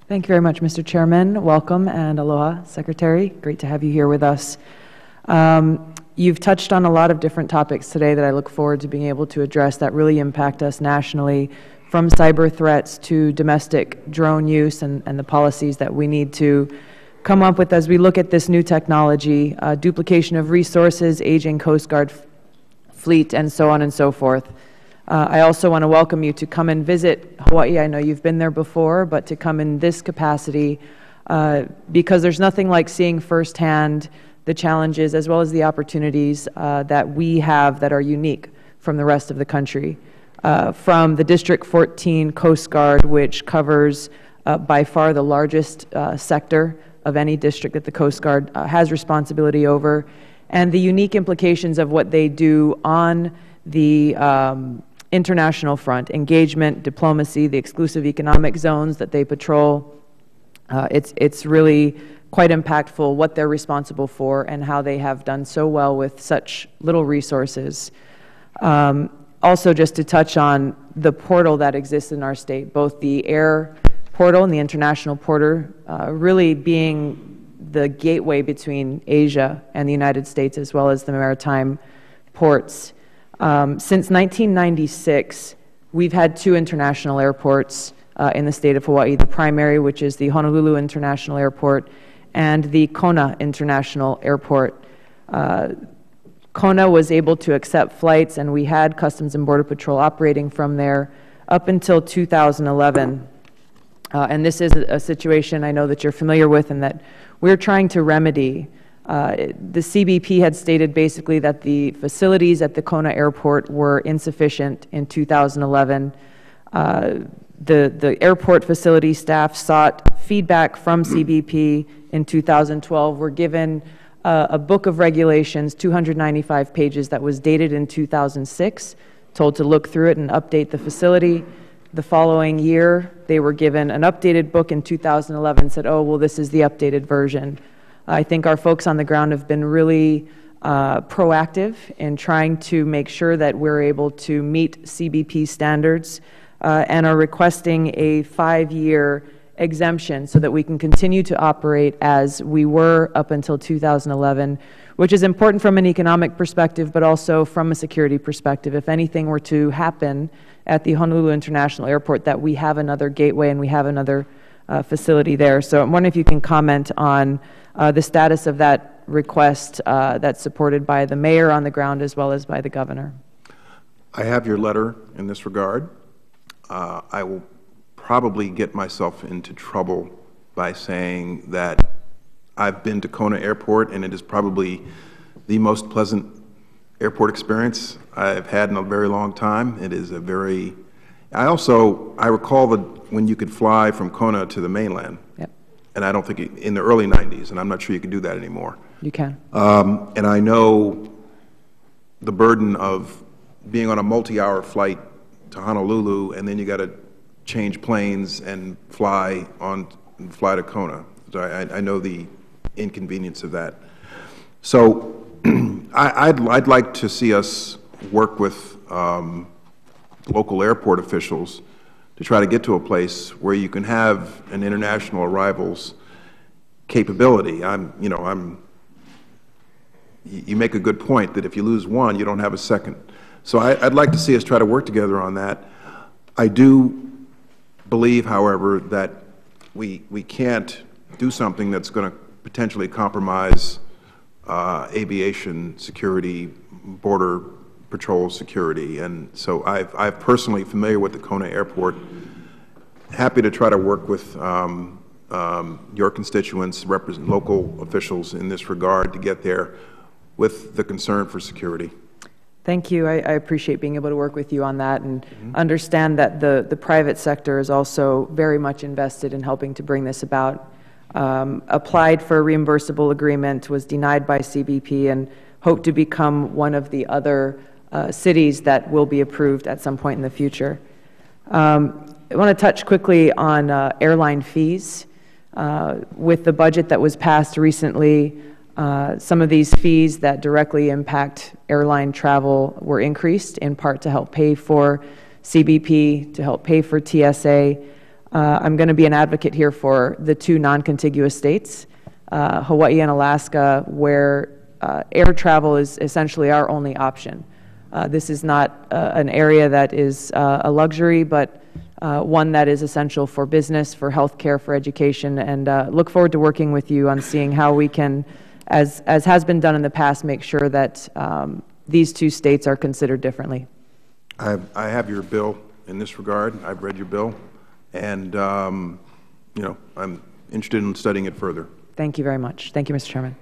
Thank you very much, Mr. Chairman. Welcome, and aloha, Secretary. Great to have you here with us. You've touched on a lot of different topics today that I look forward to being able to address that really impact us nationally, from cyber threats to domestic drone use and the policies that we need to come up with as we look at this new technology, duplication of resources, aging Coast Guard fleet, and so on and so forth. I also want to welcome you to come and visit Hawaii. I know you've been there before, but to come in this capacity, because there's nothing like seeing firsthand the challenges as well as the opportunities that we have that are unique from the rest of the country. From the District 14 Coast Guard, which covers by far the largest sector of any district that the Coast Guard has responsibility over, and the unique implications of what they do on the international front, engagement, diplomacy, the exclusive economic zones that they patrol. It's really quite impactful what they're responsible for and how they have done so well with such little resources. Also, just to touch on the portal that exists in our state, both the air portal and the international portal, really being the gateway between Asia and the United States, as well as the maritime ports. Since 1996, we've had 2 international airports in the state of Hawaii, the primary, which is the Honolulu International Airport, and the Kona International Airport. Kona was able to accept flights, and we had Customs and Border Patrol operating from there up until 2011. And this is a situation I know that you're familiar with and that we're trying to remedy. The CBP had stated basically that the facilities at the Kona Airport were insufficient in 2011. The airport facility staff sought feedback from CBP in 2012. Were given a book of regulations, 295 pages, that was dated in 2006, told to look through it and update the facility. The following year, they were given an updated book in 2011, said, oh, well, this is the updated version. I think our folks on the ground have been really proactive in trying to make sure that we're able to meet CBP standards and are requesting a 5-year exemption so that we can continue to operate as we were up until 2011, which is important from an economic perspective, but also from a security perspective. If anything were to happen at the Honolulu International Airport, that we have another gateway and we have another facility there. So I'm wondering if you can comment on the status of that request that's supported by the mayor on the ground as well as by the governor. I have your letter in this regard. I will probably get myself into trouble by saying that I've been to Kona Airport, and it is probably the most pleasant airport experience I've had in a very long time. It is a very, I recall when you could fly from Kona to the mainland. Yep. And I don't think in the early 90s, and I'm not sure you can do that anymore. You can. And I know the burden of being on a multi-hour flight to Honolulu, and then you got to change planes and fly to Kona. So I know the inconvenience of that. So I'd like to see us work with local airport officials to try to get to a place where you can have an international arrivals capability. You make a good point that if you lose one, you don't have a second. So I'd like to see us try to work together on that. I do believe, however, that we can't do something that's going to potentially compromise aviation security, border patrol security. And so I'm personally familiar with the Kona Airport. Happy to try to work with your constituents, local officials in this regard to get there with the concern for security. Thank you. I appreciate being able to work with you on that and understand that the private sector is also very much invested in helping to bring this about. Applied for a reimbursable agreement, was denied by CBP, and hope to become one of the other cities that will be approved at some point in the future. I want to touch quickly on airline fees. With the budget that was passed recently, some of these fees that directly impact airline travel were increased, in part to help pay for CBP, to help pay for TSA. I'm going to be an advocate here for the two non-contiguous states, Hawaii and Alaska, where air travel is essentially our only option. This is not an area that is a luxury, but one that is essential for business, for healthcare, for education, and look forward to working with you on seeing how we can, as has been done in the past, make sure that these two states are considered differently. I have your bill in this regard. I've read your bill, and you know, I'm interested in studying it further. Thank you very much. Thank you, Mr. Chairman.